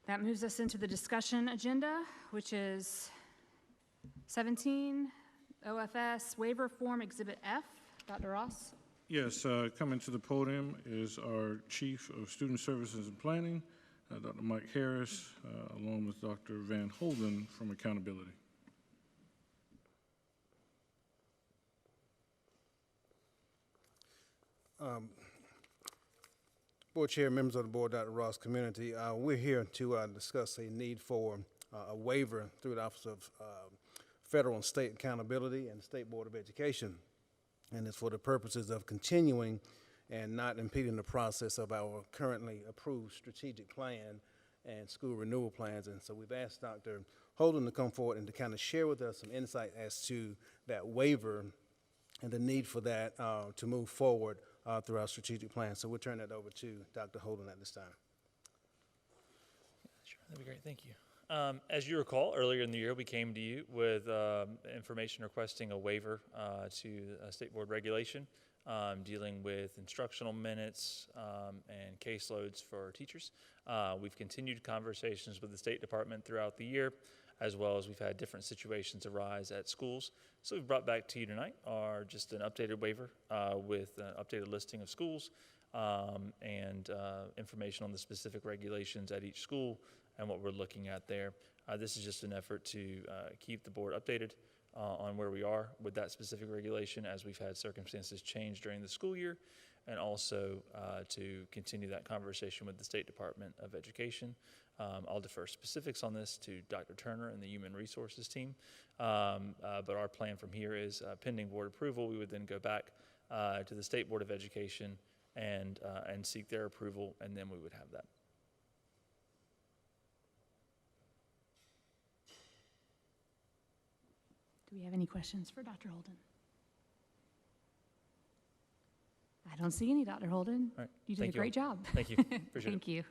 That moves us into the discussion agenda, which is 17, OFS Waiver Form Exhibit F. Dr. Ross? Yes, coming to the podium is our Chief of Student Services and Planning, Dr. Mike Harris, along with Dr. Van Holden from Accountability. Board Chair, members of the board, Dr. Ross, community, we're here to discuss a need for a waiver through the Office of Federal and State Accountability and the State Board of Education. And it's for the purposes of continuing and not impeding the process of our currently approved strategic plan and school renewal plans. And so we've asked Dr. Holden to come forward and to kind of share with us some insight as to that waiver and the need for that to move forward through our strategic plan. So we'll turn that over to Dr. Holden at this time. Sure, that'd be great, thank you. As you recall, earlier in the year, we came to you with information requesting a waiver to state board regulation dealing with instructional minutes and caseloads for teachers. We've continued conversations with the State Department throughout the year, as well as we've had different situations arise at schools. So we've brought back to you tonight are just an updated waiver with an updated listing of schools and information on the specific regulations at each school and what we're looking at there. This is just an effort to keep the board updated on where we are with that specific regulation as we've had circumstances change during the school year, and also to continue that conversation with the State Department of Education. I'll defer specifics on this to Dr. Turner and the Human Resources team, but our plan from here is pending board approval, we would then go back to the State Board of Education and seek their approval, and then we would have that. Do we have any questions for Dr. Holden? I don't see any, Dr. Holden. All right. You did a great job. Thank you. Appreciate Thank you.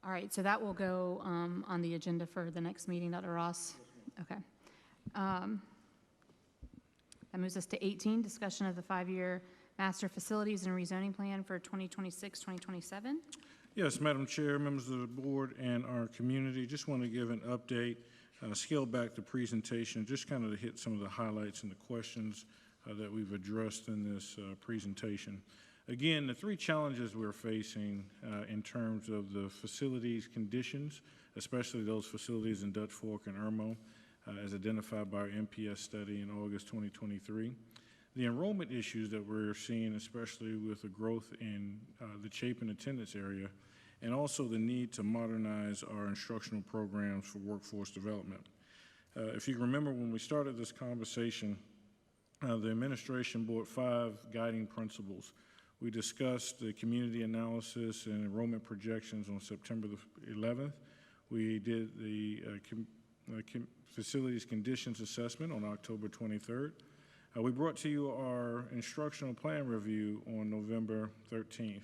All right, so that will go on the agenda for the next meeting, Dr. Ross. Okay. That moves us to 18, discussion of the 5-year master facilities and rezoning plan for 2026-2027. Yes, Madam Chair, members of the board, and our community, just want to give an update, scale back the presentation, just kind of to hit some of the highlights and the questions that we've addressed in this presentation. Again, the 3 challenges we're facing in terms of the facilities conditions, especially those facilities in Dutch Fork and Irmo, as identified by our NPS study in August 2023. The enrollment issues that we're seeing, especially with the growth in the Chapin attendance area, and also the need to modernize our instructional programs for workforce development. If you remember when we started this conversation, the administration brought 5 guiding principles. We discussed the community analysis and enrollment projections on September the 11th. We did the facilities conditions assessment on October 23rd. We brought to you our instructional plan review on November 13th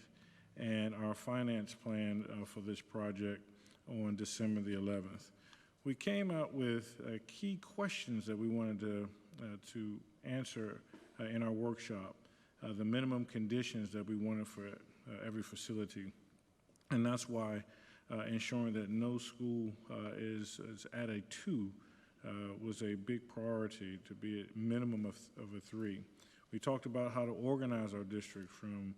and our finance plan for this project on December the 11th. We came out with key questions that we wanted to answer in our workshop, the minimum conditions that we wanted for every facility. And that's why ensuring that no school is at a 2 was a big priority, to be a minimum of a 3. We talked about how to organize our district from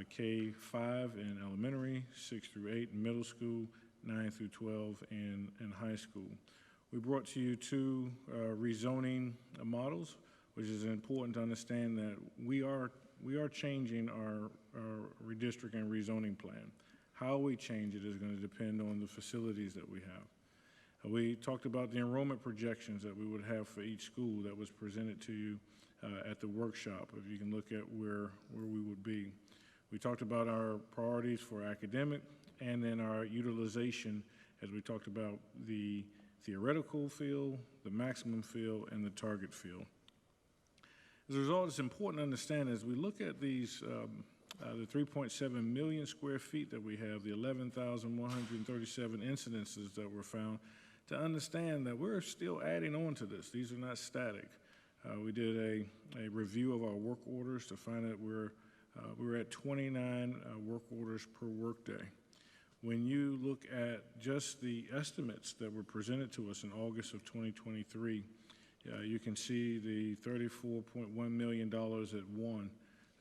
K-5 in elementary, 6 through 8 in middle school, 9 through 12 in high school. We brought to you 2 rezoning models, which is important to understand that we are changing our redistricting and rezoning plan. How we change it is going to depend on the facilities that we have. We talked about the enrollment projections that we would have for each school that was presented to you at the workshop, if you can look at where we would be. We talked about our priorities for academic and then our utilization, as we talked about the theoretical field, the maximum field, and the target field. As a result, it's important to understand as we look at these, the 3.7 million square feet that we have, the 11,137 incidences that were found, to understand that we're still adding on to this. These are not static. We did a review of our work orders to find that we're at 29 work orders per workday. When you look at just the estimates that were presented to us in August of 2023, you can see the $34.1 million at one,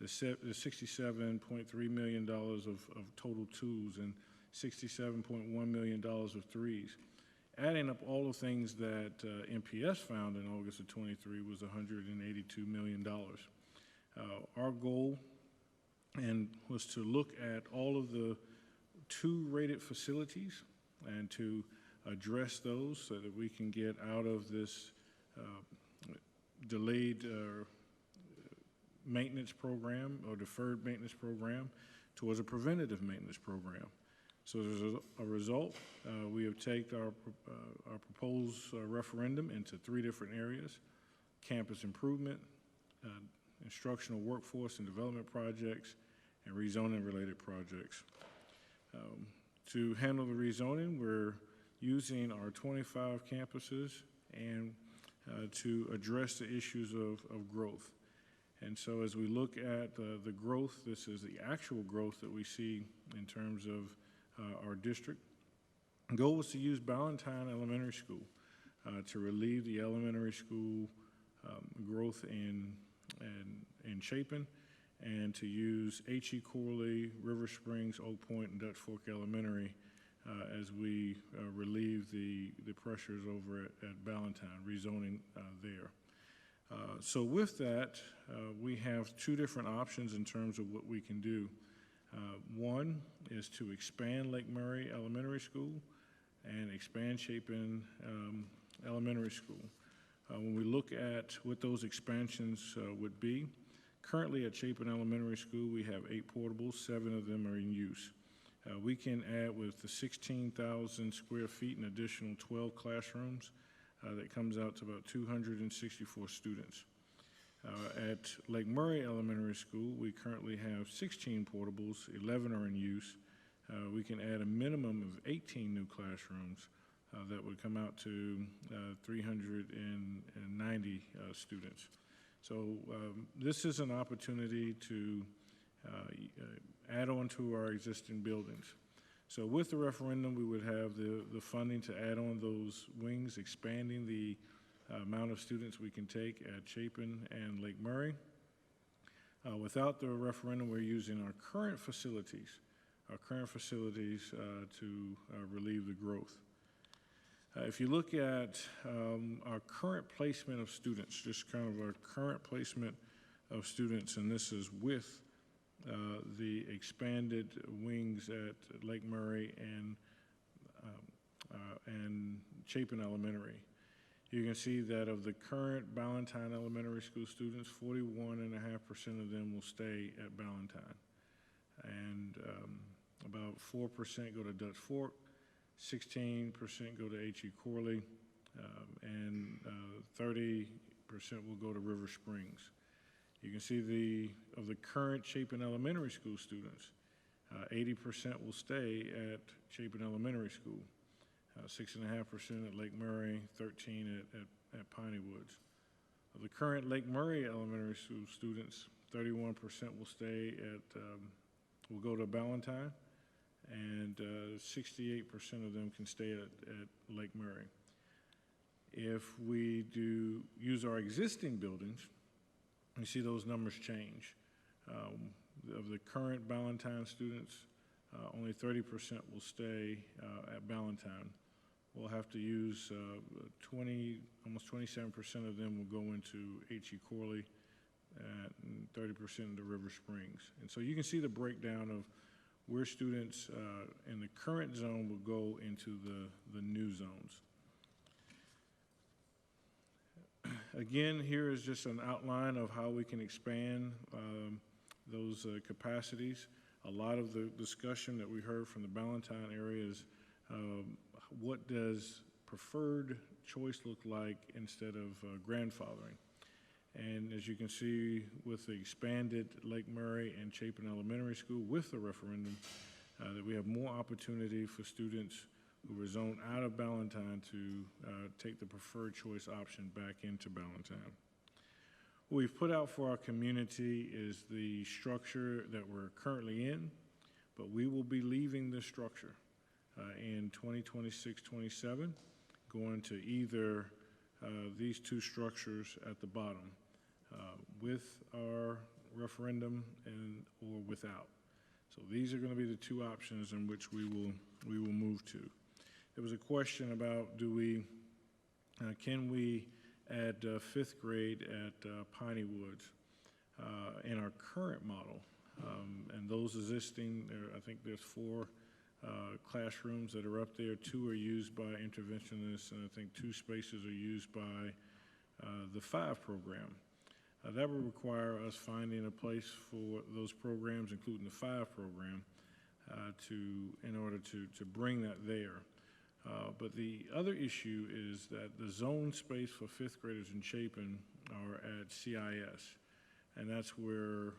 the $67.3 million of total twos, and $67.1 million of threes. Adding up all the things that MPS found in August of 23 was $182 million. Our goal was to look at all of the two-rated facilities and to address those so that we can get out of this delayed maintenance program or deferred maintenance program towards a preventative maintenance program. So as a result, we have taken our proposed referendum into three different areas: campus improvement, instructional workforce and development projects, and rezoning related projects. To handle the rezoning, we're using our 25 campuses and to address the issues of growth. And so as we look at the growth, this is the actual growth that we see in terms of our district. The goal was to use Ballantyne Elementary School to relieve the elementary school growth in Chapin, and to use H.E. Corley, River Springs, Oak Point, and Dutch Fork Elementary as we relieve the pressures over at Ballantyne, rezoning there. So with that, we have two different options in terms of what we can do. One is to expand Lake Murray Elementary School and expand Chapin Elementary School. When we look at what those expansions would be, currently at Chapin Elementary School, we have 8 portables, 7 of them are in use. We can add, with the 16,000 square feet, an additional 12 classrooms. That comes out to about 264 students. At Lake Murray Elementary School, we currently have 16 portables, 11 are in use. We can add a minimum of 18 new classrooms. That would come out to 390 students. So this is an opportunity to add on to our existing buildings. So with the referendum, we would have the funding to add on those wings, expanding the amount of students we can take at Chapin and Lake Murray. Without the referendum, we're using our current facilities to relieve the growth. If you look at our current placement of students, just kind of our current placement of students, and this is with the expanded wings at Lake Murray and Chapin Elementary. You can see that of the current Ballantyne Elementary School students, 41.5% of them will stay at Ballantyne. And about 4% go to Dutch Fork, 16% go to H.E. Corley, and 30% will go to River Springs. You can see of the current Chapin Elementary School students, 80% will stay at Chapin Elementary School, 6.5% at Lake Murray, 13% at Piney Woods. Of the current Lake Murray Elementary School students, 31% will go to Ballantyne, and 68% of them can stay at Lake Murray. If we do use our existing buildings, you see those numbers change. Of the current Ballantyne students, only 30% will stay at Ballantyne. We'll have to use almost 27% of them will go into H.E. Corley, and 30% into River Springs. And so you can see the breakdown of where students in the current zone will go into the new zones. Again, here is just an outline of how we can expand those capacities. A lot of the discussion that we heard from the Ballantyne area is what does preferred choice look like instead of grandfathering. And as you can see, with the expanded Lake Murray and Chapin Elementary School with the referendum, that we have more opportunity for students who were zoned out of Ballantyne to take the preferred choice option back into Ballantyne. What we've put out for our community is the structure that we're currently in, but we will be leaving this structure. in 2026-27, going to either these two structures at the bottom, with our referendum and or without. So these are going to be the two options in which we will move to. There was a question about can we add fifth grade at Piney Woods in our current model, and those existing. I think there's 4 classrooms that are up there. 2 are used by interventionists, and I think 2 spaces are used by the 5 program. That would require us finding a place for those programs, including the 5 program, in order to bring that there. But the other issue is that the zone space for 5th graders in Chapin are at CIS, and that's where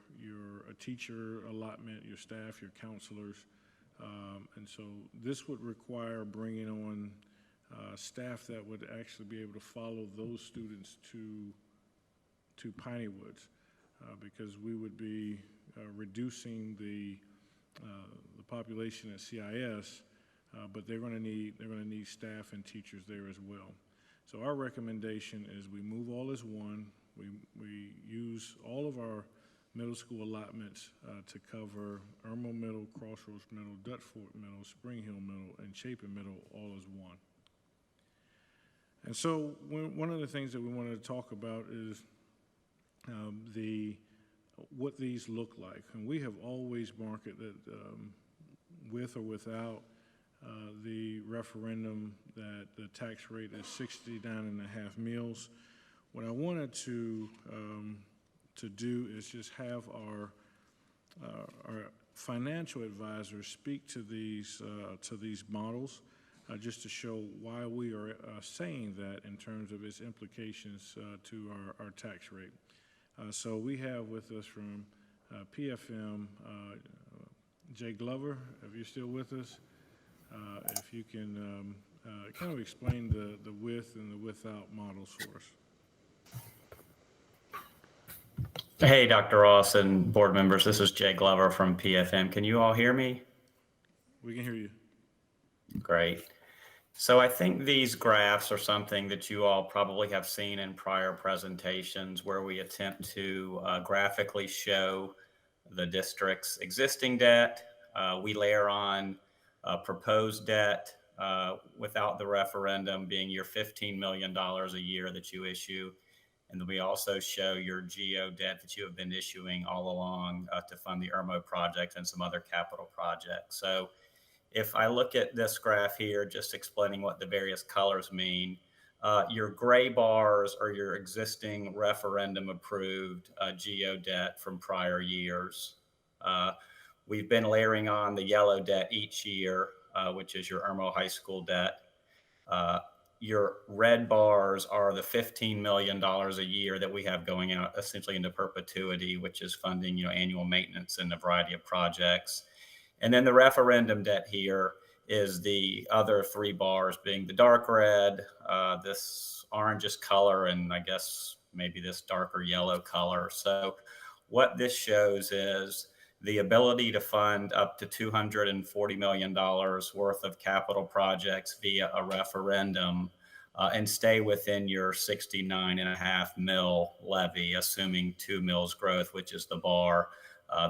a teacher allotment, your staff, your counselors, and so this would require bringing on staff that would actually be able to follow those students to Piney Woods, because we would be reducing the population at CIS, but they're going to need staff and teachers there as well. So our recommendation is we move all as one. We use all of our middle school allotments to cover Irma Middle, Crossroads Middle, Dutford Middle, Spring Hill Middle, and Chapin Middle all as one. And so one of the things that we wanted to talk about is what these look like. And we have always marketed that with or without the referendum that the tax rate is 69.5 meals. What I wanted to do is just have our financial advisors speak to these models, just to show why we are saying that in terms of its implications to our tax rate. So we have with us from PFM, Jay Glover, if you're still with us, if you can kind of explain the with and the without models for us. Hey, Dr. Ross and board members, this is Jay Glover from PFM. Can you all hear me? We can hear you. Great. So I think these graphs are something that you all probably have seen in prior presentations where we attempt to graphically show the district's existing debt. We layer on proposed debt without the referendum being your $15 million a year that you issue. And then we also show your GO debt that you have been issuing all along to fund the IRMO project and some other capital projects. So if I look at this graph here, just explaining what the various colors mean, your gray bars are your existing referendum approved GO debt from prior years. We've been layering on the yellow debt each year, which is your IRMO high school debt. Your red bars are the $15 million a year that we have going out essentially into perpetuity, which is funding, annual maintenance and a variety of projects. And then the referendum debt here is the other 3 bars being the dark red, this orangish color, and I guess maybe this darker yellow color. So what this shows is the ability to fund up to $240 million worth of capital projects via a referendum and stay within your 69.5 mil levy, assuming 2 mils growth, which is the bar,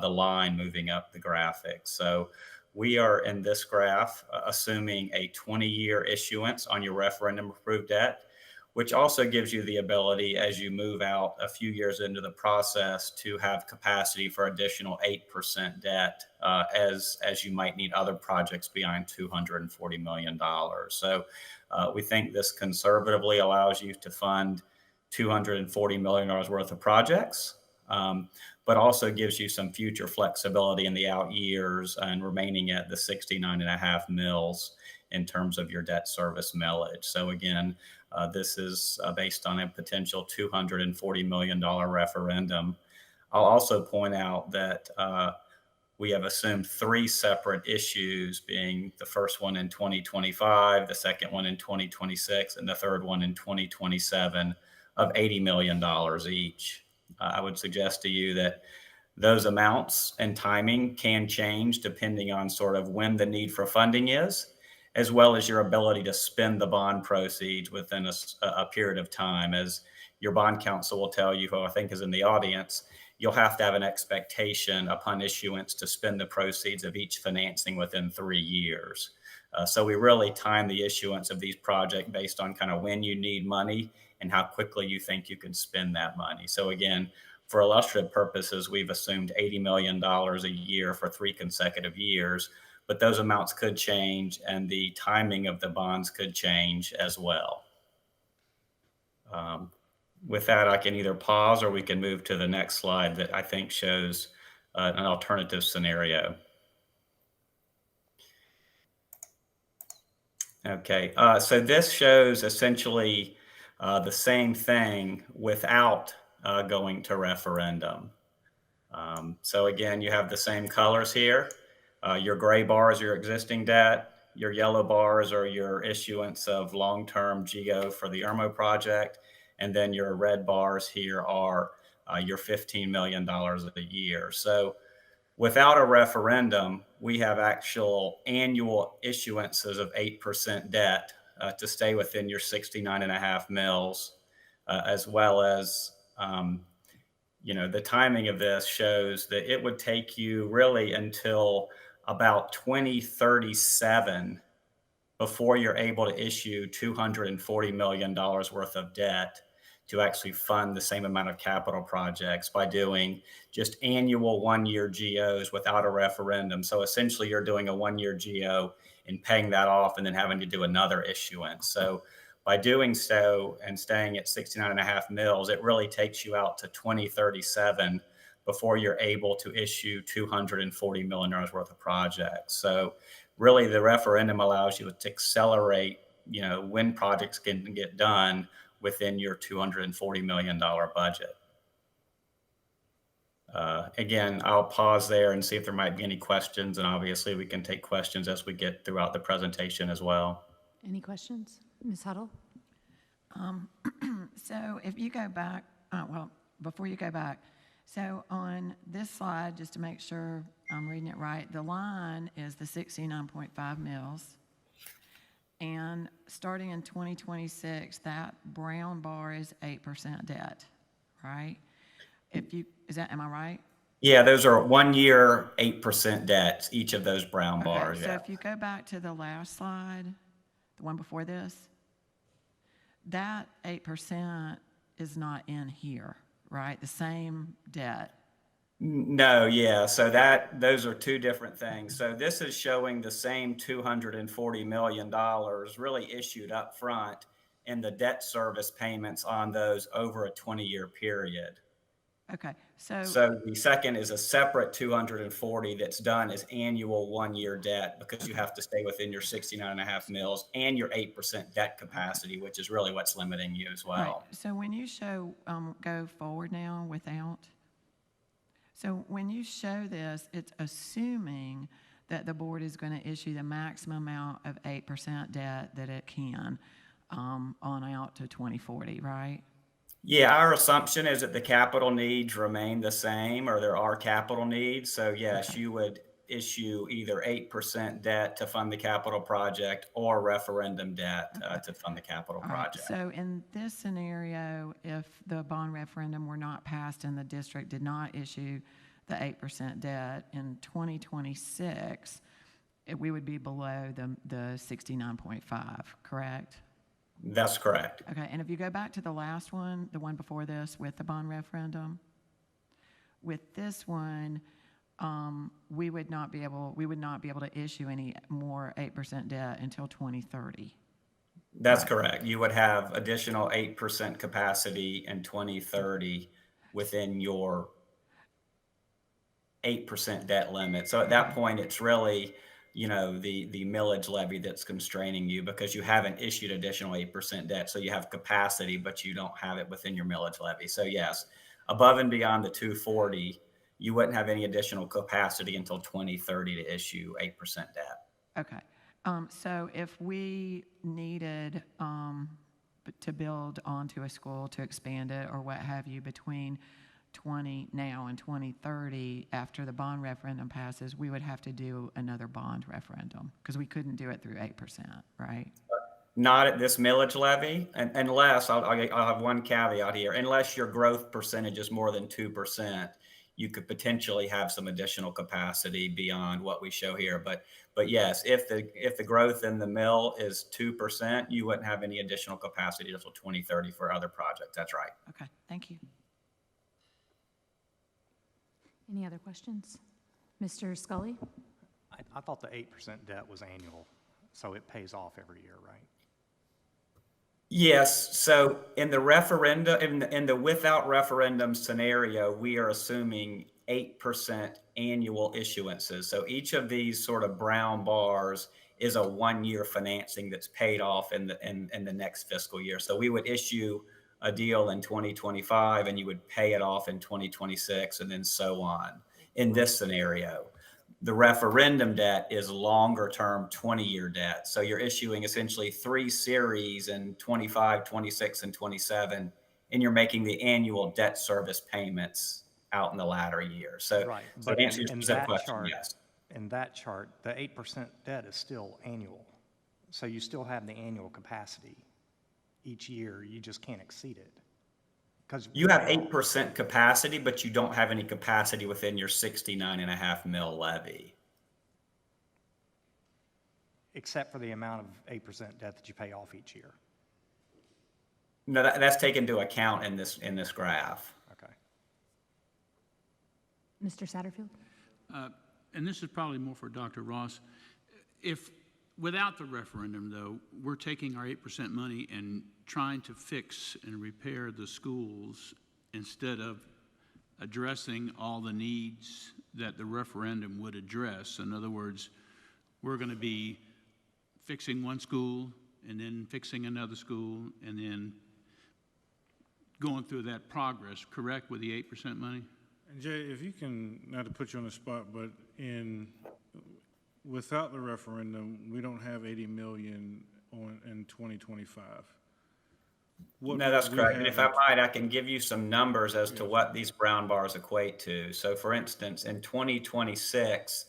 the line moving up the graphic. So we are in this graph assuming a 20-year issuance on your referendum approved debt, which also gives you the ability as you move out a few years into the process to have capacity for additional 8% debt as you might need other projects beyond $240 million. So we think this conservatively allows you to fund $240 million worth of projects, but also gives you some future flexibility in the out years and remaining at the 69.5 mils in terms of your debt service millage. So again, this is based on a potential $240 million referendum. I'll also point out that we have assumed 3 separate issues, being the first one in 2025, the second one in 2026, and the third one in 2027 of $80 million each. I would suggest to you that those amounts and timing can change depending on sort of when the need for funding is, as well as your ability to spend the bond proceeds within a period of time. As your bond counsel will tell you, who I think is in the audience, you'll have to have an expectation upon issuance to spend the proceeds of each financing within 3 years. So we really time the issuance of these projects based on kind of when you need money and how quickly you think you can spend that money. So again, for illustrative purposes, we've assumed $80 million a year for 3 consecutive years, but those amounts could change and the timing of the bonds could change as well. With that, I can either pause or we can move to the next slide that I think shows an alternative scenario. Okay, so this shows essentially the same thing without going to referendum. So again, you have the same colors here. Your gray bars are your existing debt. Your yellow bars are your issuance of long-term GO for the IRMO project. And then your red bars here are your $15 million a year. So without a referendum, we have actual annual issuances of 8% debt to stay within your 69.5 mils, as well as the timing of this shows that it would take you really until about 2037 before you're able to issue $240 million worth of debt to actually fund the same amount of capital projects by doing just annual 1-year GOs without a referendum. So essentially you're doing a 1-year GO and paying that off and then having to do another issuance. So by doing so and staying at 69.5 mils, it really takes you out to 2037 before you're able to issue $240 million worth of projects. So really the referendum allows you to accelerate, when projects can get done within your $240 million budget. Again, I'll pause there and see if there might be any questions, and obviously we can take questions as we get throughout the presentation as well. Any questions? Ms. Huddle? So if you go back, before you go back, so on this slide, just to make sure I'm reading it right, the line is the 69.5 mils. And starting in 2026, that brown bar is 8% debt, right? Am I right? Yeah, those are 1-year 8% debts, each of those brown bars. Okay, so yeah. if you go back to the last slide, the one before this, that 8% is not in here, right? The same debt. No, yeah. So those are two different things. So this is showing the same $240 million really issued up front and the debt service payments on those over a 20-year period. Okay, So the second is a separate 240 that's done as annual 1-year debt because you have to stay within your 69.5 mils and your 8% debt capacity, which is really what's limiting you as well. right. So when you show, go forward now without, so when you show this, it's assuming that the board is going to issue the maximum amount of 8% debt that it can on out to 2040, right? Yeah, our assumption is that the capital needs remain the same, or there are capital needs. So yes, you would issue either 8% debt to fund the capital project or referendum debt to fund the capital project. So in this scenario, if the bond referendum were not passed and the district did not issue the 8% debt in 2026, we would be below the 69.5, correct? That's correct. Okay, and if you go back to the last one, the one before this with the bond referendum, with this one, we would not be able to issue any more 8% debt until 2030. That's correct. You would have additional 8% capacity in 2030 within your 8% debt limit. So at that point, it's really, the millage levy that's constraining you because you haven't issued additional 8% debt. So you have capacity, but you don't have it within your millage levy. So yes, above and beyond the 240, you wouldn't have any additional capacity until 2030 to issue 8% debt. Okay. So if we needed to build onto a school to expand it or what have you between now in 2030, after the bond referendum passes, we would have to do another bond referendum because we couldn't do it through 8%, right? Not at this millage levy, and unless, I'll have one caveat here, unless your growth percentage is more than 2%, you could potentially have some additional capacity beyond what we show here. But yes, if the growth in the mill is 2%, you wouldn't have any additional capacity until 2030 for other projects. That's right. Okay, thank you. Any other questions? Mr. Scully? I thought the 8% debt was annual, so it pays off every year, right? Yes. So in the referendum, in the without referendum scenario, we are assuming 8% annual issuances. So each of these sort of brown bars is a 1-year financing that's paid off in the next fiscal year. So we would issue a deal in 2025 and you would pay it off in 2026 and then so on in this scenario. The referendum debt is longer term 20-year debt. So you're issuing essentially 3 series in 25, 26, and 27, and you're making the annual debt service payments out in the latter year. So, Right. so But to answer your specific question, chart, yes. in that chart, the 8% debt is still annual. So you still have the annual capacity each year. You just can't exceed it. Because You have 8% capacity, but you don't have any capacity within your 69.5 mil levy. except for the amount of 8% debt that you pay off each year. No, that's taken into account in this graph. Okay. Mr. Satterfield? And this is probably more for Dr. Ross. If, without the referendum, though, we're taking our 8% money and trying to fix and repair the schools instead of addressing all the needs that the referendum would address. In other words, we're going to be fixing one school and then fixing another school and then going through that progress, correct, with the 8% money? And Jay, if you can, not to put you on the spot, but without the referendum, we don't have 80 million in 2025. No, that's correct. And if I might, I can give you some numbers as to what these brown bars equate to. So for instance, in 2026,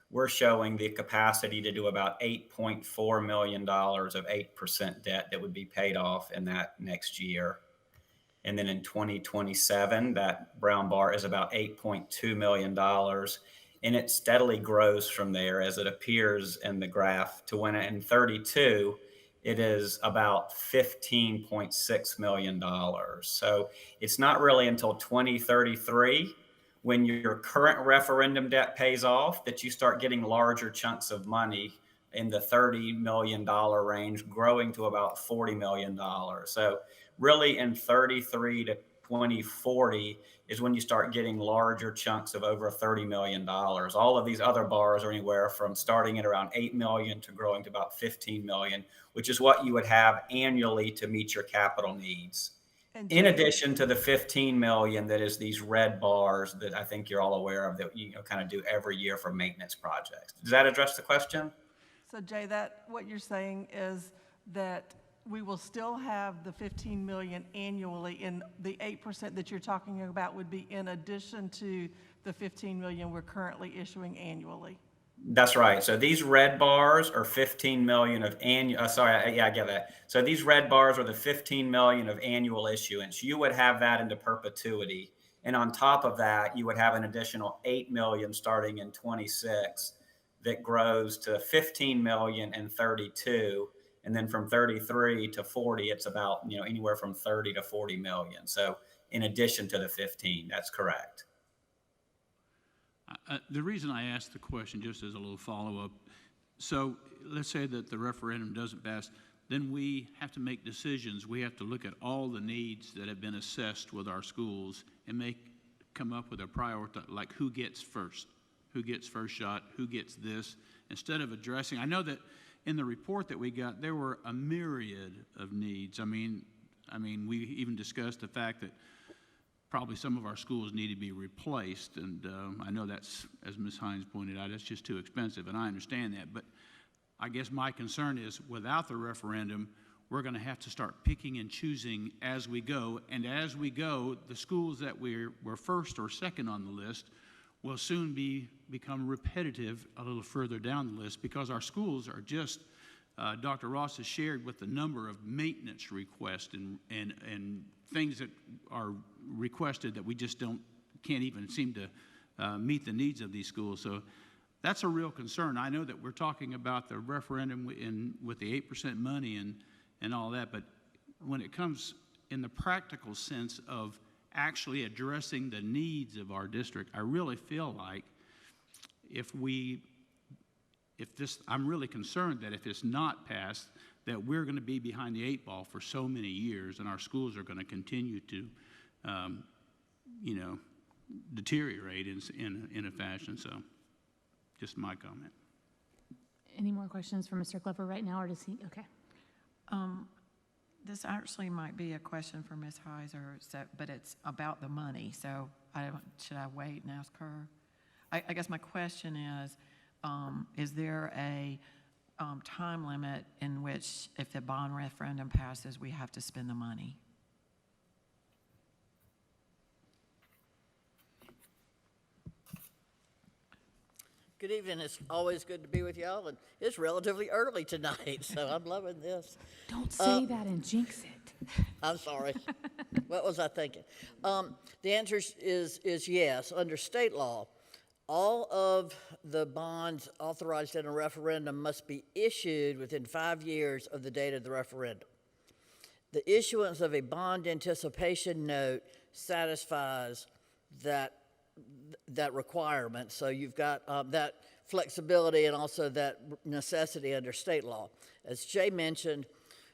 we're showing the capacity to do about $8.4 million of 8% debt that would be paid off in that next year. And then in 2027, that brown bar is about $8.2 million. And it steadily grows from there as it appears in the graph to when in 32, it is about $15.6 million. So it's not really until 2033 when your current referendum debt pays off that you start getting larger chunks of money in the $30 million range, growing to about $40 million. So really in 33 to 2040 is when you start getting larger chunks of over $30 million. All of these other bars are anywhere from starting at around 8 million to growing to about 15 million, which is what you would have annually to meet your capital needs. In addition to the 15 million that is these red bars that I think you're all aware of that you kind of do every year for maintenance projects. Does that address the question? So Jay, what you're saying is that we will still have the 15 million annually, and the 8% that you're talking about would be in addition to the 15 million we're currently issuing annually. That's right. So these red bars are 15 million of annual, I get that. So these red bars are the 15 million of annual issuance. You would have that into perpetuity. And on top of that, you would have an additional 8 million starting in 26 that grows to 15 million in 32. And then from 33 to 40, it's about, anywhere from 30 to 40 million. So in addition to the 15, that's correct. The reason I asked the question, just as a little follow-up, so let's say that the referendum doesn't pass, then we have to make decisions. We have to look at all the needs that have been assessed with our schools and come up with a priority, like who gets first shot, who gets this, instead of addressing. I know that in the report that we got, there were a myriad of needs. I mean, we even discussed the fact that probably some of our schools need to be replaced, and I know that's, as Ms. Hines pointed out, that's just too expensive, and I understand that. But I guess my concern is, without the referendum, we're going to have to start picking and choosing as we go. And as we go, the schools that we're first or second on the list will soon become repetitive a little further down the list, because our schools are just, Dr. Ross has shared with the number of maintenance requests and things that are requested that we just can't even seem to meet the needs of these schools. So that's a real concern. I know that we're talking about the referendum with the 8% money and all that, but when it comes in the practical sense of actually addressing the needs of our district, I really feel like I'm really concerned that if it's not passed, that we're going to be behind the 8 ball for so many years, and our schools are going to continue to, deteriorate in a fashion. So, just my comment. Any more questions for Mr. Glover right now, or does he, okay. This actually might be a question for Ms. Heiser, but it's about the money, so should I wait and ask her? I guess my question is there a time limit in which, if the bond referendum passes, we have to spend the money? Good evening. It's always good to be with y'all, and it's relatively early tonight, so I'm loving this. Don't say that and jinx it. I'm sorry. What was I thinking? The answer is yes. Under state law, all of the bonds authorized in a referendum must be issued within 5 years of the date of the referendum. The issuance of a bond anticipation note satisfies that requirement. So you've got that flexibility and also that necessity under state law. As Jay mentioned,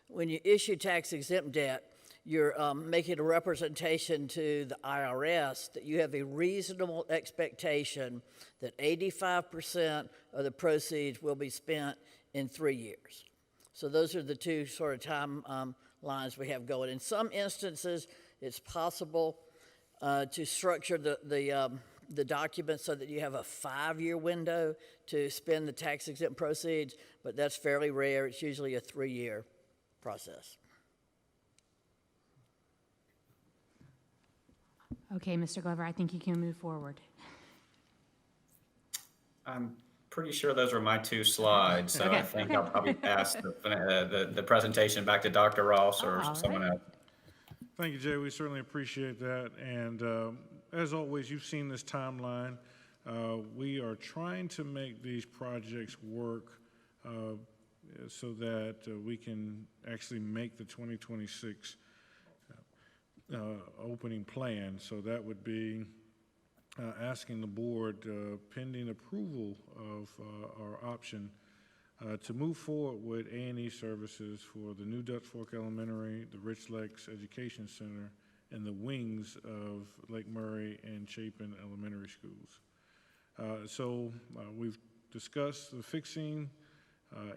when you issue tax-exempt debt, you're making a representation to the IRS that you have a reasonable expectation that 85% of the proceeds will be spent in 3 years. So those are the two sort of timelines we have going. In some instances, it's possible to structure the document so that you have a 5-year window to spend the tax-exempt proceeds, but that's fairly rare. It's usually a 3-year process. Okay, Mr. Glover, I think you can move forward. I'm pretty sure those are my 2 slides, so I think I'll probably pass the presentation back to Dr. Ross or someone else. Thank you, Jay. We certainly appreciate that. And as always, you've seen this timeline. We are trying to make these projects work so that we can actually make the 2026 opening plan. So that would be asking the board, pending approval of our option, to move forward with A&E services for the new Dutch Fork Elementary, the Rich Lakes Education Center, and the wings of Lake Murray and Chapin Elementary Schools. So we've discussed the fixing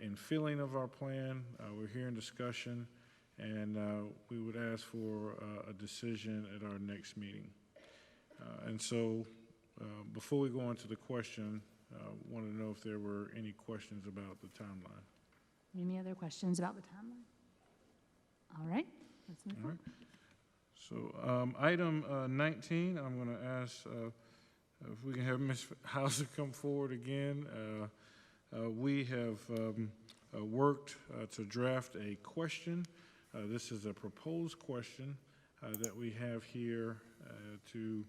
and filling of our plan. We're here in discussion, and we would ask for a decision at our next meeting. And so before we go on to the question, want to know if there were any questions about the timeline. Any other questions about the timeline? All right, let's move forward. So item 19, I'm going to ask if we can have Ms. Hauser come forward again. We have worked to draft a question. This is a proposed question that we have here to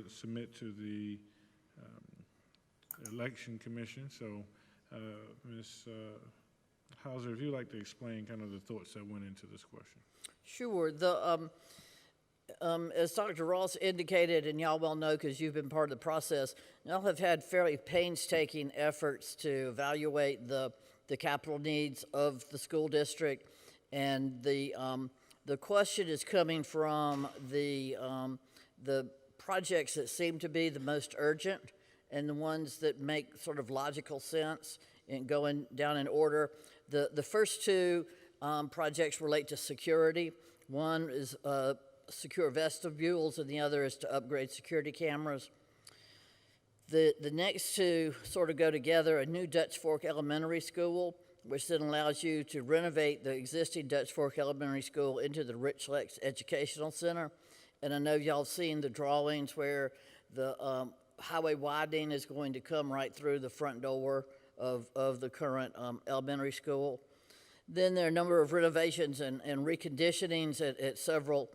submit to the Election Commission. So, Ms. Hauser, if you'd like to explain kind of the thoughts that went into this question. Sure. As Dr. Ross indicated, and y'all well know because you've been part of the process, y'all have had fairly painstaking efforts to evaluate the capital needs of the school district, and the question is coming from the projects that seem to be the most urgent and the ones that make sort of logical sense in going down in order. The first 2 projects relate to security. One is secure vestibules, and the other is to upgrade security cameras. The next 2 sort of go together. A new Dutch Fork Elementary School which then allows you to renovate the existing Dutch Fork Elementary School into the Rich Lex Educational Center. And I know y'all have seen the drawings where the highway widening is going to come right through the front door of the current elementary school. Then there are a number of renovations and reconditionings at several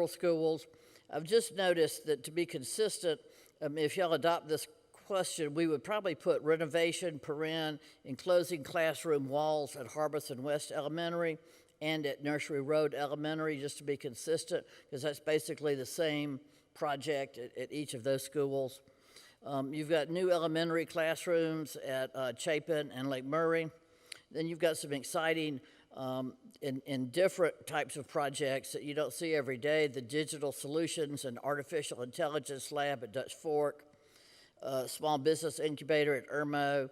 schools. I've just noticed that to be consistent, if y'all adopt this question, we would probably put renovation, enclosing classroom walls at Harbison West Elementary and at Nursery Road Elementary, just to be consistent, because that's basically the same project at each of those schools. You've got new elementary classrooms at Chapin and Lake Murray. Then you've got some exciting in different types of projects that you don't see every day, the Digital Solutions and Artificial Intelligence Lab at Dutch Fork, Small Business Incubator at Irmo,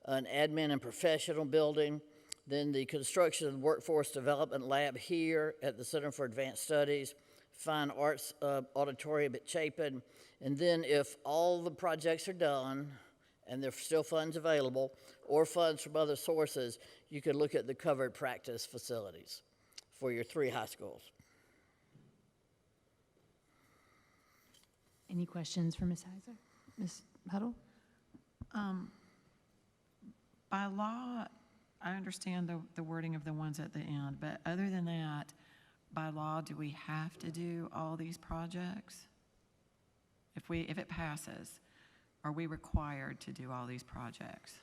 an Admin and Professional Building, then the Construction and Workforce Development Lab here at the Center for Advanced Studies, Fine Arts Auditorium at Chapin, and then if all the projects are done and there's still funds available or funds from other sources, you could look at the covered practice facilities for your 3 high schools. Any questions for Ms. Heiser? Ms. Huddle? By law, I understand the wording of the ones at the end, but other than that, by law, do we have to do all these projects? If it passes, are we required to do all these projects?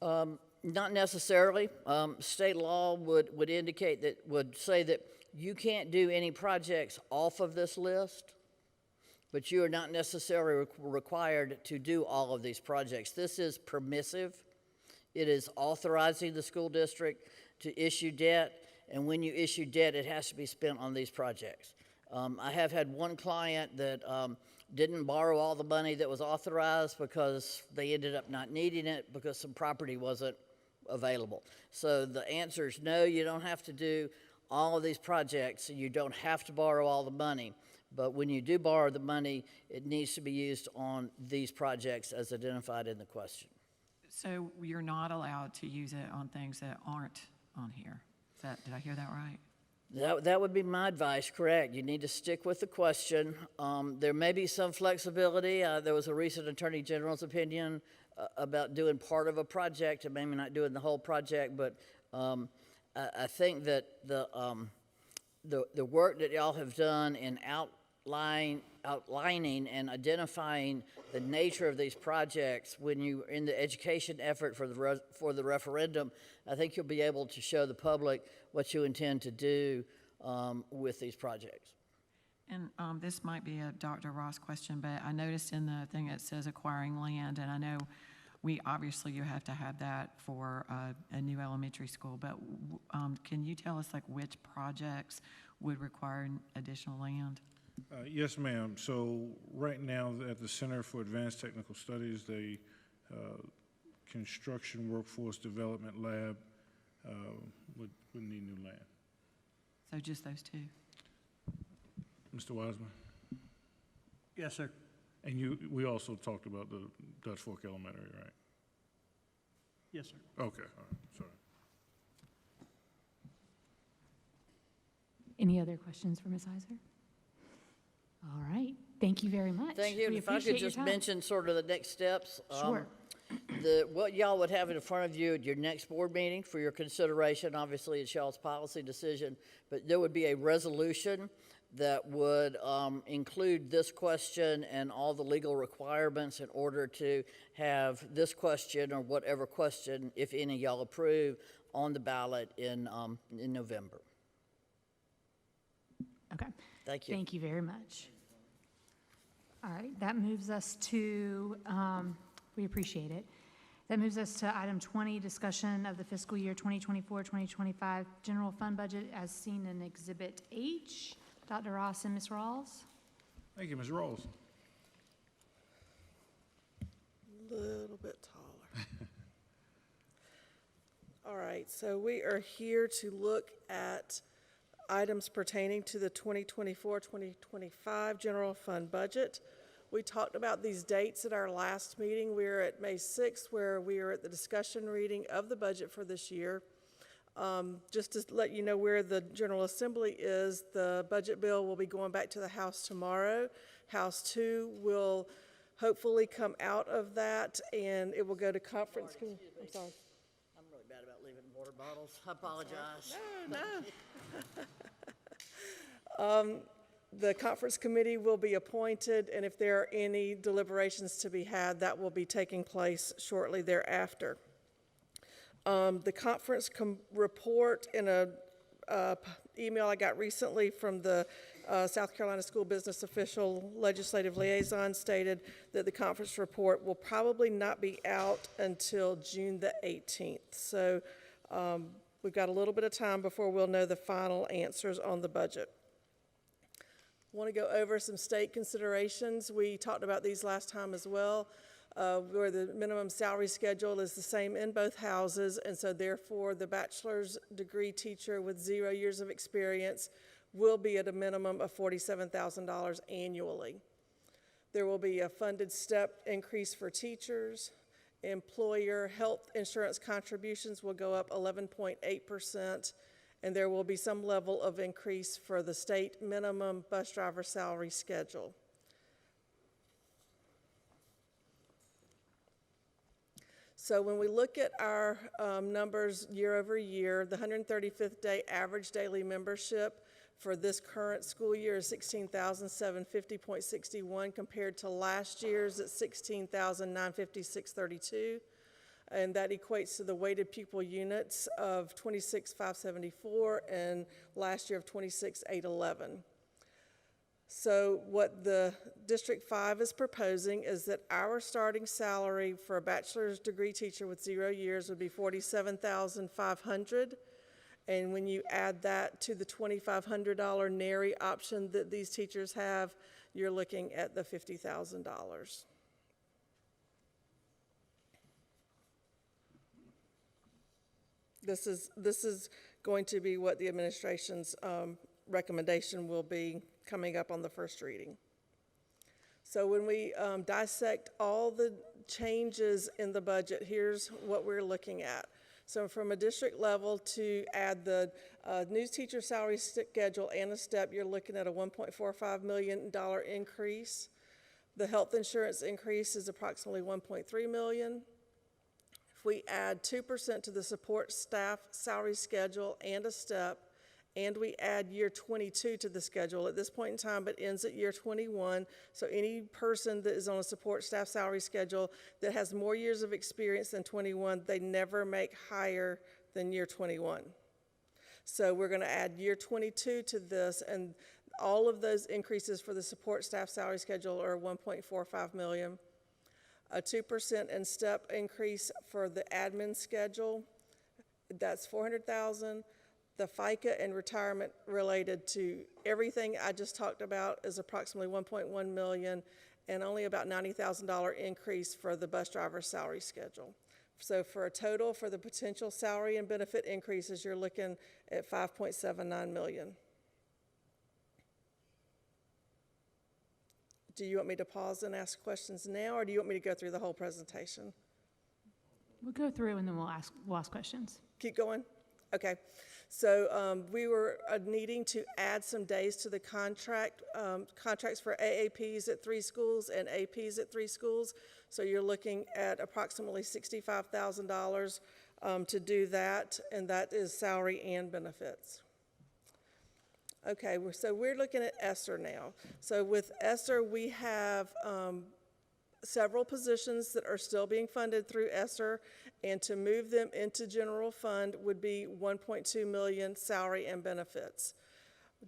Not necessarily. State law would indicate that, would say that you can't do any projects off of this list, but you are not necessarily required to do all of these projects. This is permissive. It is authorizing the school district to issue debt, and when you issue debt, it has to be spent on these projects. I have had one client that didn't borrow all the money that was authorized because they ended up not needing it because some property wasn't available. So the answer is no, you don't have to do all of these projects, and you don't have to borrow all the money. But when you do borrow the money, it needs to be used on these projects as identified in the question. So you're not allowed to use it on things that aren't on here? Did I hear that right? That would be my advice, correct. You need to stick with the question. There may be some flexibility. There was a recent Attorney General's opinion about doing part of a project and maybe not doing the whole project, but I think that the work that y'all have done in outlining and identifying the nature of these projects when you're in the education effort for the referendum, I think you'll be able to show the public what you intend to do with these projects. And this might be a Dr. Ross question, but I noticed in the thing it says acquiring land, and I know you have to have that for a new elementary school, but can you tell us like which projects would require additional land? Yes, ma'am. So right now at the Center for Advanced Technical Studies, the Construction Workforce Development Lab would need new land. So just those 2? Mr. Wiseman? Yes, sir. And we also talked about the Dutch Fork Elementary, right? Yes, sir. Okay, all right, sorry. Any other questions for Ms. Heiser? All right, thank you very much. Thank you. We If I appreciate could your just time. mention sort of the next steps. Sure. What y'all would have in front of you at your next board meeting for your consideration, obviously it's y'all's policy decision, but there would be a resolution that would include this question and all the legal requirements in order to have this question or whatever question, if any, y'all approve on the ballot in November. Okay. Thank you. Thank you very much. All right, that moves us to, we appreciate it. That moves us to item 20, discussion of the fiscal year 2024-2025 general fund budget as seen in Exhibit H. Dr. Ross and Ms. Rawls. Thank you, Ms. Rawls. A little bit taller. All right, so we are here to look at items pertaining to the 2024-2025 general fund budget. We talked about these dates at our last meeting. We were at May 6th, where we were at the discussion reading of the budget for this year. Just to let you know where the General Assembly is, the budget bill will be going back to the House tomorrow. House 2 will hopefully come out of that, and it will go to conference. I'm sorry. I'm really bad about leaving water bottles. I apologize. No. The conference committee will be appointed, and if there are any deliberations to be had, that will be taking place shortly thereafter. The conference report in a email I got recently from the South Carolina School Business Official Legislative Liaison stated that the conference report will probably not be out until June the 18th. So we've got a little bit of time before we'll know the final answers on the budget. Want to go over some state considerations. We talked about these last time as well, where the minimum salary schedule is the same in both houses, and so therefore the bachelor's degree teacher with 0 years of experience will be at a minimum of $47,000 annually. There will be a funded step increase for teachers. Employer health insurance contributions will go up 11.8%. And there will be some level of increase for the state minimum bus driver salary schedule. So when we look at our numbers year over year, the 135th day average daily membership for this current school year is 16,750.61 compared to last year's at 16,956.32. And that equates to the weighted pupil units of 26,574 and last year of 26,811. So what the District 5 is proposing is that our starting salary for a bachelor's degree teacher with 0 years would be $47,500. And when you add that to the $2,500 NARI option that these teachers have, you're looking at the $50,000. This is going to be what the administration's recommendation will be coming up on the first reading. So when we dissect all the changes in the budget, here's what we're looking at. So from a district level, to add the new teacher salary schedule and a step, you're looking at a $1.45 million increase. The health insurance increase is approximately $1.3 million. If we add 2% to the support staff salary schedule and a step, and we add year 22 to the schedule at this point in time, but ends at year 21, so any person that is on a support staff salary schedule that has more years of experience than 21, they never make higher than year 21. So we're going to add year 22 to this, and all of those increases for the support staff salary schedule are $1.45 million. A 2% and step increase for the admin schedule, that's $400,000. The FICA and retirement related to everything I just talked about is approximately $1.1 million, and only about $90,000 increase for the bus driver salary schedule. So for a total for the potential salary and benefit increases, you're looking at $5.79 million. Do you want me to pause and ask questions now, or do you want me to go through the whole presentation? We'll go through and then we'll ask questions. Keep going? Okay. So we were needing to add some days to the contracts for AAPs at 3 schools and APs at 3 schools. So you're looking at approximately $65,000 to do that, and that is salary and benefits. Okay, so we're looking at ESSER now. So with ESSER, we have several positions that are still being funded through ESSER, and to move them into general fund would be $1.2 million salary and benefits.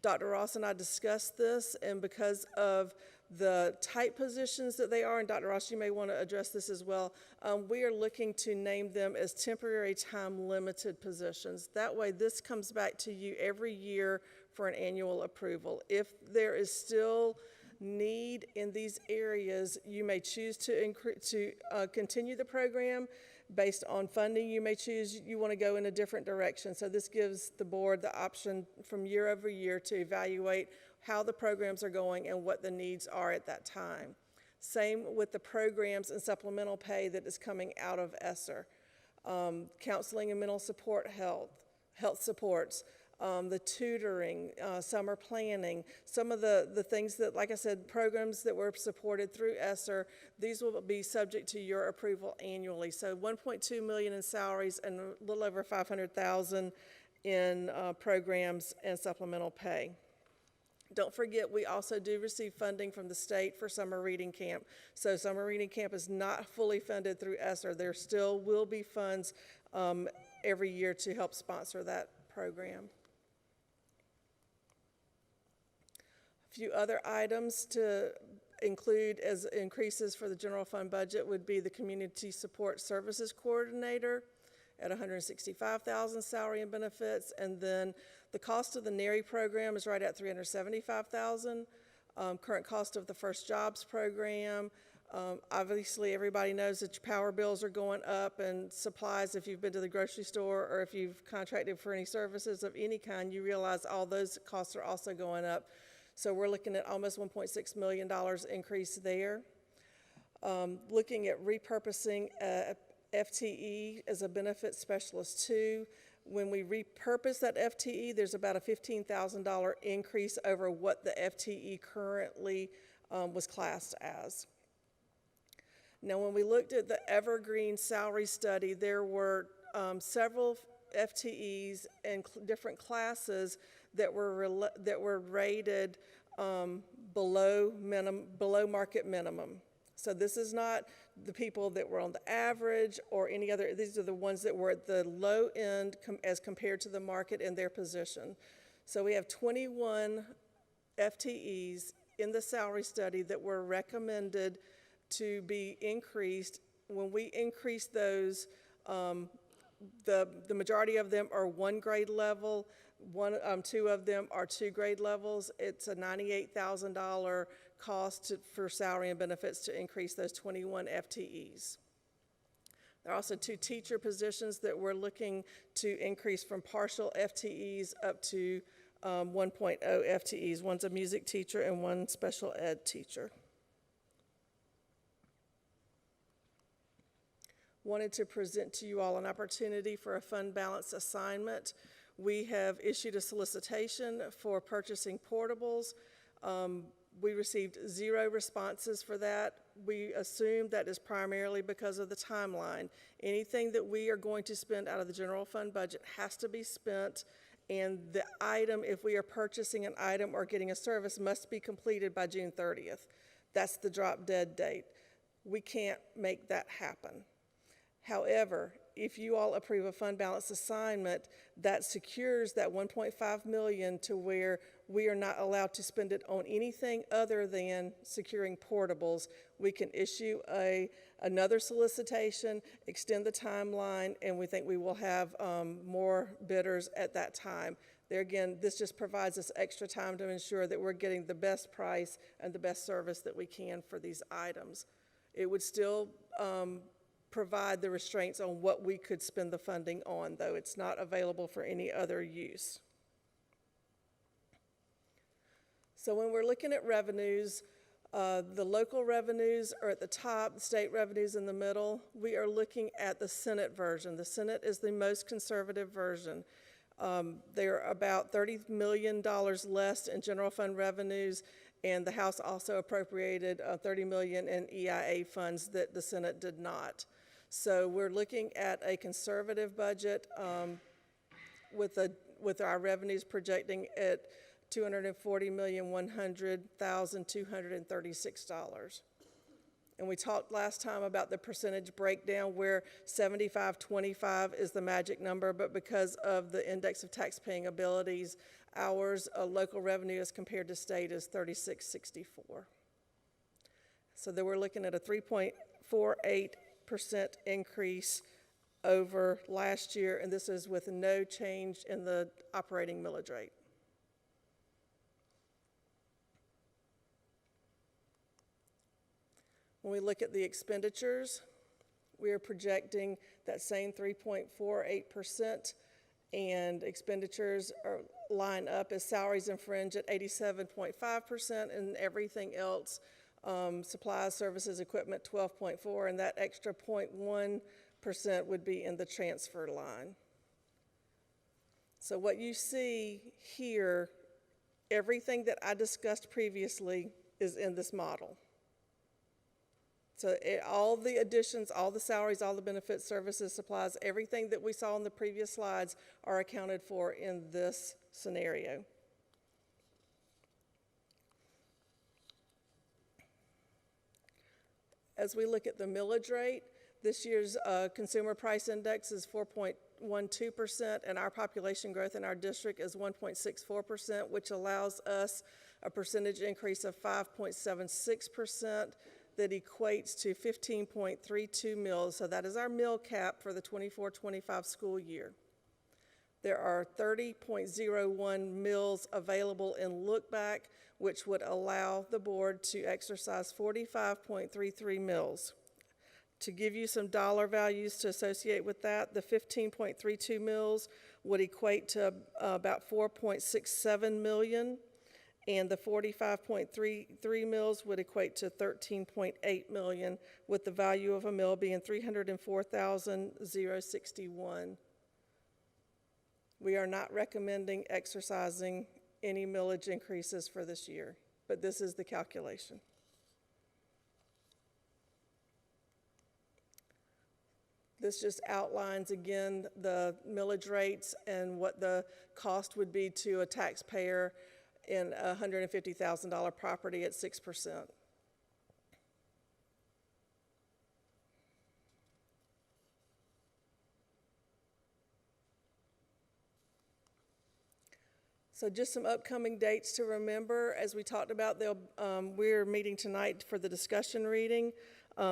Dr. Ross and I discussed this, and because of the type positions that they are, and Dr. Ross, you may want to address this as well, we are looking to name them as temporary time-limited positions. That way, this comes back to you every year for an annual approval. If there is still need in these areas, you may choose to continue the program. Based on funding, you may choose you want to go in a different direction. So this gives the board the option from year over year to evaluate how the programs are going and what the needs are at that time. Same with the programs and supplemental pay that is coming out of ESSER. Counseling and mental support health supports, the tutoring, summer planning, some of the things that, like I said, programs that were supported through ESSER, these will be subject to your approval annually. So 1.2 million in salaries and a little over 500,000 in programs and supplemental pay. Don't forget, we also do receive funding from the state for summer reading camp. So summer reading camp is not fully funded through ESSER. There still will be funds every year to help sponsor that program. A few other items to include as increases for the general fund budget would be the Community Support Services Coordinator at $165,000 salary and benefits, and then the cost of the NARI program is right at $375,000. Current cost of the First Jobs program. Obviously, everybody knows that your power bills are going up, and supplies, if you've been to the grocery store or if you've contracted for any services of any kind, you realize all those costs are also going up. So we're looking at almost $1.6 million increase there. Looking at repurposing FTE as a benefit specialist too. When we repurpose that FTE, there's about a $15,000 increase over what the FTE currently was classed as. Now, when we looked at the Evergreen salary study, there were several FTEs in different classes that were rated below market minimum. So this is not the people that were on the average or any other, these are the ones that were at the low end as compared to the market in their position. So we have 21 FTEs in the salary study that were recommended to be increased. When we increase those, the majority of them are 1 grade level, 2 of them are 2 grade levels. It's a $98,000 cost for salary and benefits to increase those 21 FTEs. There are also 2 teacher positions that we're looking to increase from partial FTEs up to 1.0 FTEs. One's a music teacher and one special ed teacher. Wanted to present to you all an opportunity for a fund balance assignment. We have issued a solicitation for purchasing portables. We received 0 responses for that. We assume that is primarily because of the timeline. Anything that we are going to spend out of the general fund budget has to be spent, and the item, if we are purchasing an item or getting a service, must be completed by June 30th. That's the drop dead date. We can't make that happen. However, if you all approve a fund balance assignment, that secures that $1.5 million to where we are not allowed to spend it on anything other than securing portables. We can issue another solicitation, extend the timeline, and we think we will have more bidders at that time. There again, this just provides us extra time to ensure that we're getting the best price and the best service that we can for these items. It would still provide the restraints on what we could spend the funding on, though it's not available for any other use. So when we're looking at revenues, the local revenues are at the top, the state revenues in the middle. We are looking at the Senate version. The Senate is the most conservative version. They're about $30 million less in general fund revenues, and the House also appropriated $30 million in EIA funds that the Senate did not. So we're looking at a conservative budget with our revenues projecting at $240,100,236. And we talked last time about the percentage breakdown where 75-25 is the magic number, but because of the index of tax-paying abilities, ours local revenue as compared to state is 36.64. So then we're looking at a 3.48% increase over last year, and this is with no change in the operating millage rate. When we look at the expenditures, we are projecting that same 3.48%, and expenditures line up as salaries and fringe at 87.5%, and everything else supplies, services, equipment, 12.4, and that extra 0.1% would be in the transfer line. So what you see here, everything that I discussed previously is in this model. So all the additions, all the salaries, all the benefits, services, supplies, everything that we saw on the previous slides are accounted for in this scenario. As we look at the millage rate, this year's consumer price index is 4.12%, and our population growth in our district is 1.64%, which allows us a percentage increase of 5.76% that equates to 15.32 mills. So that is our mill cap for the 24-25 school year. There are 30.01 mills available in look back, which would allow the board to exercise 45.33 mills. To give you some dollar values to associate with that, the 15.32 mills would equate to about 4.67 million, and the 45.33 mills would equate to 13.8 million, with the value of a mill being $304,061. We are not recommending exercising any millage increases for this year, but this is the calculation. This just outlines again the millage rates and what the cost would be to a taxpayer in a $150,000 property at 6%. So just some upcoming dates to remember. As we talked about, we're meeting tonight for the discussion reading.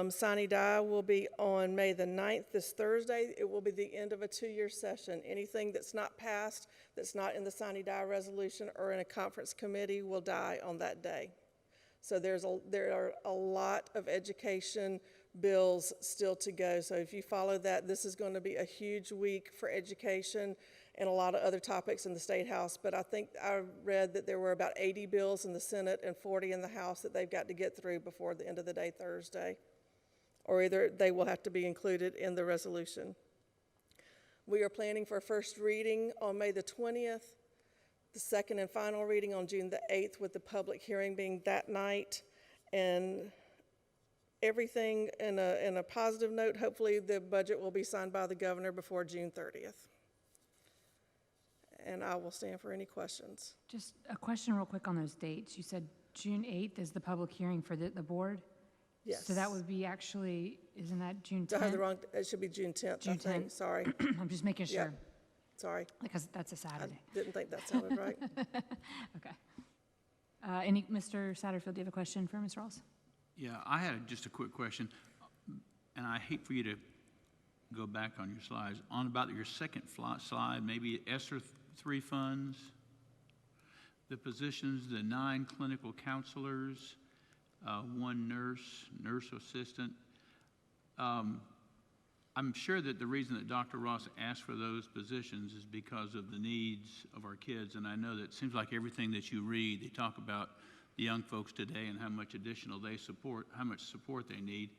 Sine Die will be on May the 9th, this Thursday. It will be the end of a 2-year session. Anything that's not passed, that's not in the Sine Die resolution or in a conference committee will die on that day. So there are a lot of education bills still to go. So if you follow that, this is going to be a huge week for education and a lot of other topics in the State House. But I think I read that there were about 80 bills in the Senate and 40 in the House that they've got to get through before the end of the day Thursday, or either they will have to be included in the resolution. We are planning for first reading on May the 20th, the second and final reading on June the 8th, with the public hearing being that night, and everything in a positive note. Hopefully the budget will be signed by the governor before June 30th. And I will stand for any questions. Just a question real quick on those dates. You said June 8th is the public hearing for the board? Yes. So that would be actually, isn't that June 10th? I have the wrong, it should be June 10th, June I think, 10th. sorry. I'm just making Yeah. sure, Sorry, because that's a I Saturday. didn't think that sounded right. Okay. Mr. Satterfield, do you have a question for Ms. Ross? Yeah, I had just a quick question, and I hate for you to go back on your slides. On about your second slide, maybe ESSER 3 funds, the positions, the 9 clinical counselors, 1 nurse assistant. I'm sure that the reason that Dr. Ross asked for those positions is because of the needs of our kids, and I know that it seems like everything that you read, they talk about the young folks today and how much additional they support, how much support they need.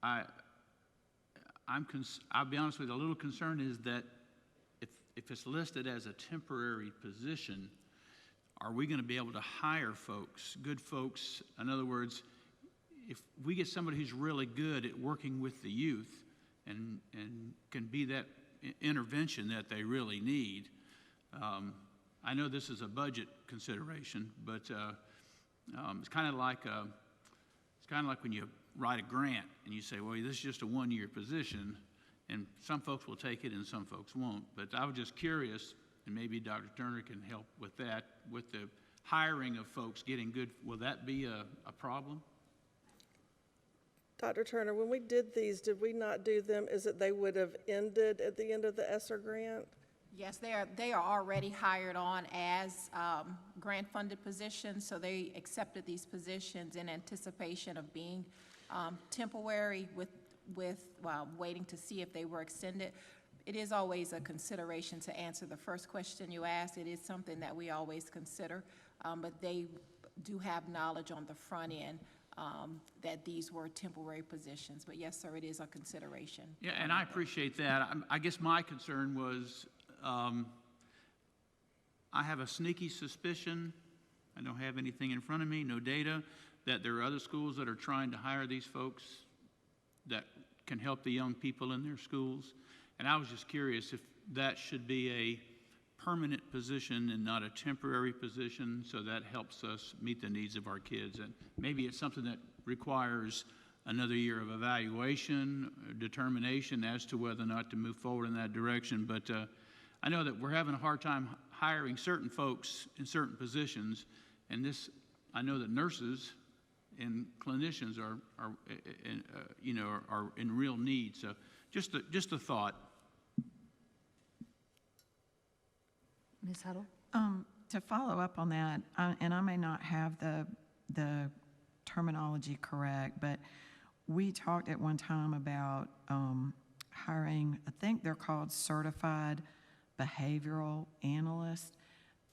I'll be honest with you, a little concern is that if it's listed as a temporary position, are we going to be able to hire folks, good folks? In other words, if we get somebody who's really good at working with the youth and can be that intervention that they really need, I know this is a budget consideration, but it's kind of like when you write a grant and you say, well, this is just a 1-year position, and some folks will take it and some folks won't. But I was just curious, and maybe Dr. Turner can help with that, with the hiring of folks getting good. Will that be a problem? Dr. Turner, when we did these, did we not do them as that they would have ended at the end of the ESSER grant? Yes, they are already hired on as grant-funded positions, so they accepted these positions in anticipation of being temporary with waiting to see if they were extended. It is always a consideration to answer the first question you asked. It is something that we always consider, but they do have knowledge on the front end that these were temporary positions. But yes, sir, it is a consideration. Yeah, and I appreciate that. I guess my concern was, I have a sneaky suspicion, I don't have anything in front of me, no data, that there are other schools that are trying to hire these folks that can help the young people in their schools. And I was just curious if that should be a permanent position and not a temporary position, so that helps us meet the needs of our kids. And maybe it's something that requires another year of evaluation, determination as to whether or not to move forward in that direction. But I know that we're having a hard time hiring certain folks in certain positions, and this, I know that nurses and clinicians are in real need. So just a thought. Ms. Huddle? To follow up on that, and I may not have the terminology correct, but we talked at one time about hiring, I think they're called certified behavioral analysts,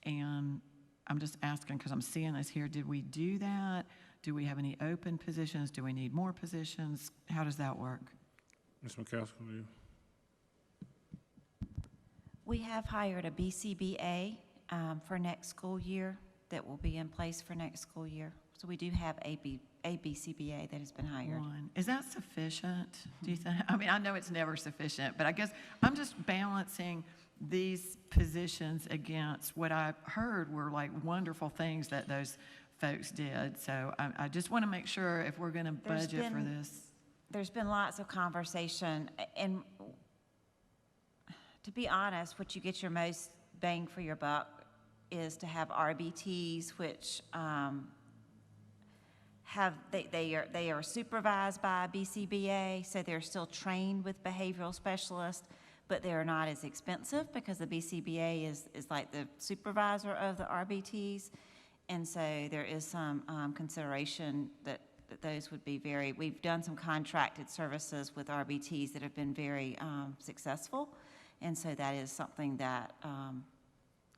and I'm just asking because I'm seeing this here. Did we do that? Do we have any open positions? Do we need more positions? How does that work? Ms. McCaskill, do you? We have hired a BCBA for next school year that will be in place for next school year. So we do have a BCBA that has been hired. One. Is that sufficient, do you think? I mean, I know it's never sufficient, but I guess I'm just balancing these positions against what I heard were like wonderful things that those folks did. So I just want to make sure if we're going to budget for this. There's been lots of conversation, and to be honest, what you get your most bang for your buck is to have RBTs, which they are supervised by a BCBA, so they're still trained with behavioral specialists, but they're not as expensive because the BCBA is like the supervisor of the RBTs, and so there is some consideration that those would be we've done some contracted services with RBTs that have been very successful, and so that is something that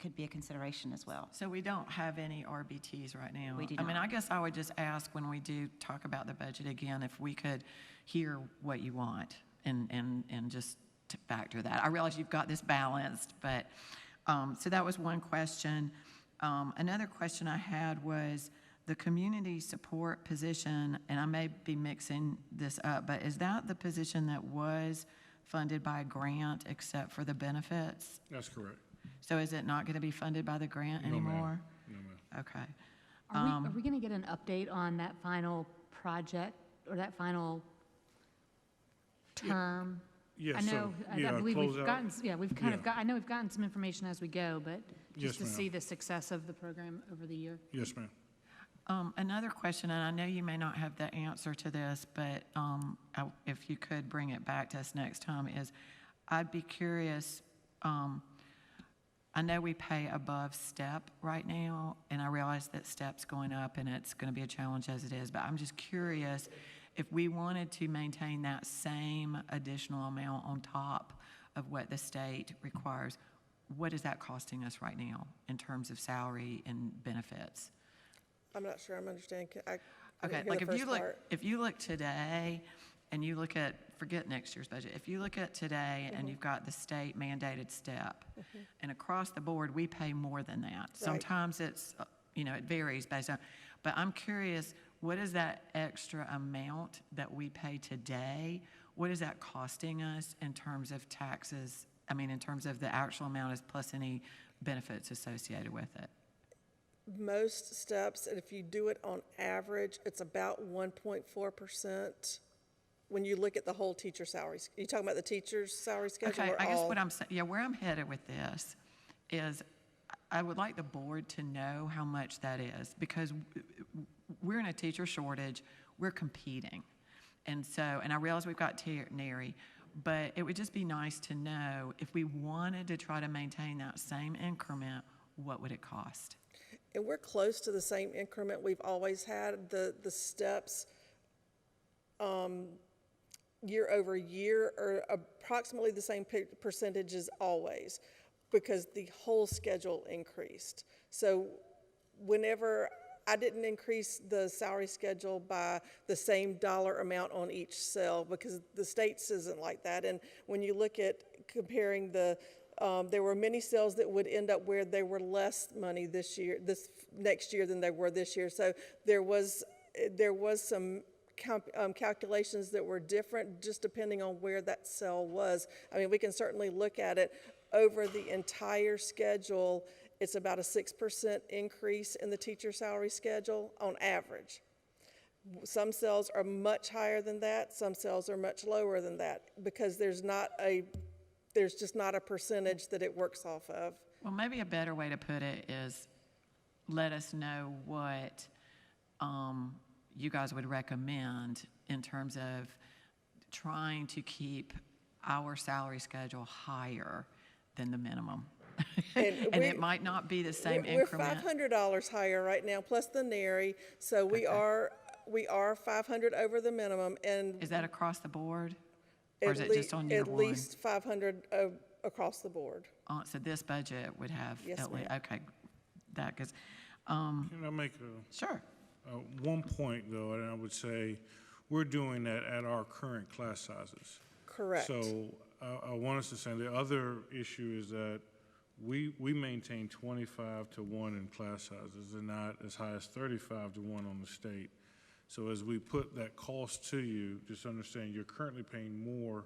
could be a consideration as well. So we don't have any RBTs right now? We do I mean, not. I guess I would just ask when we do talk about the budget again, if we could hear what you want and just to factor that. I realize you've got this balanced, but, so that was one question. Another question I had was the community support position, and I may be mixing this up, but is that the position that was funded by a grant except for the benefits? That's correct. So is it not going to be funded by the grant No, ma'am. anymore? No, ma'am. Okay. Are we going to get an update on that final project or that final term? Yes, I know, I believe we've closeout. gotten, we've kind of Yeah. got, I know we've gotten some information as we go, but Yes, just to ma'am. see the success of the program over the year. Yes, ma'am. Another question, and I know you may not have the answer to this, but if you could bring it back to us next time, is I'd be curious, I know we pay above step right now, and I realize that step's going up and it's going to be a challenge as it is, but I'm just curious if we wanted to maintain that same additional amount on top of what the state requires, what is that costing us right now in terms of salary and benefits? I'm not sure I'm understanding. I Okay, didn't hear like the first part. if you look today and you look at, forget next year's budget, if you look at today and you've got the state mandated step, and across the board, we pay more than that. Sometimes it's, it varies based on, but I'm curious, what is that extra amount that we pay today? What is that costing us in terms of taxes? I mean, in terms of the actual amount is plus any benefits associated with it? Most steps, and if you do it on average, it's about 1.4% when you look at the whole teacher salaries. Are you talking about the teacher's salary schedule Okay, or I guess all? what I'm saying, where I'm headed with this is I would like the board to know how much that is, because we're in a teacher shortage, we're competing. And so, and I realize we've got NARI, but it would just be nice to know if we wanted to try to maintain that same increment, what would it cost? And we're close to the same increment we've always had. The steps year over year are approximately the same percentages always, because the whole schedule increased. So whenever I didn't increase the salary schedule by the same dollar amount on each cell because the state's isn't like that. And when you look at comparing there were many cells that would end up where they were less money this next year than they were this year. So there was some calculations that were different just depending on where that cell was. I mean, we can certainly look at it over the entire schedule. It's about a 6% increase in the teacher salary schedule on average. Some cells are much higher than that. Some cells are much lower than that because there's just not a percentage that it works off of. Well, maybe a better way to put it is let us know what you guys would recommend in terms of trying to keep our salary schedule higher than the minimum. And it might not be the same increment. We're $500 higher right now, plus the NARI, so we are $500 over the minimum, and Is that across the board? Or is it just on year one? At least $500 across the board. So this budget would have Yes, at least, ma'am. okay, that, because, Can I make a? sure. One point, though, and I would say, we're doing that at our current class sizes. Correct. So I want us to say, the other issue is that we maintain 25 to 1 in class sizes and not as high as 35 to 1 on the state. So as we put that cost to you, just understand you're currently paying more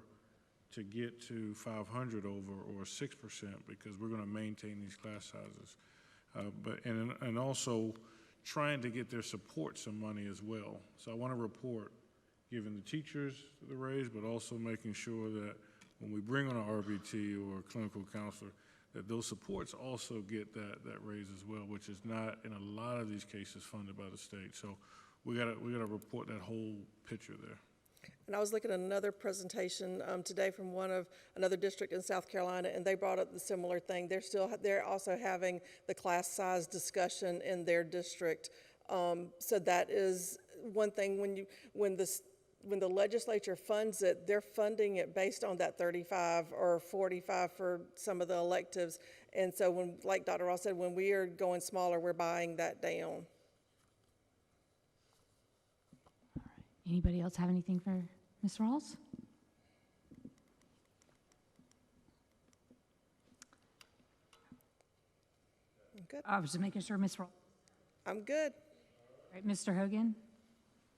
to get to 500 over or 6% because we're going to maintain these class sizes. And also trying to get their support some money as well. So I want to report giving the teachers the raise, but also making sure that when we bring on an RBT or a clinical counselor, that those supports also get that raise as well, which is not in a lot of these cases funded by the state. So we gotta report that whole picture there. And I was looking at another presentation today from another district in South Carolina, and they brought up the similar thing. They're also having the class size discussion in their district. So that is one thing. When the legislature funds it, they're funding it based on that 35 or 45 for some of the electives. And so like Dr. Ross said, when we are going smaller, we're buying that down. Anybody else have anything for Ms. Rawls? I'm good. I was just making sure, Ms. Rawls. I'm good. All right, Mr. Hogan,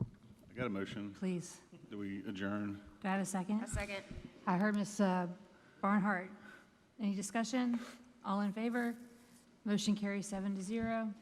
I got a motion. please. Do we adjourn? Do I have a second? A second. I heard Ms. Barnhart. Any discussion? All in favor? Motion carries 7-0.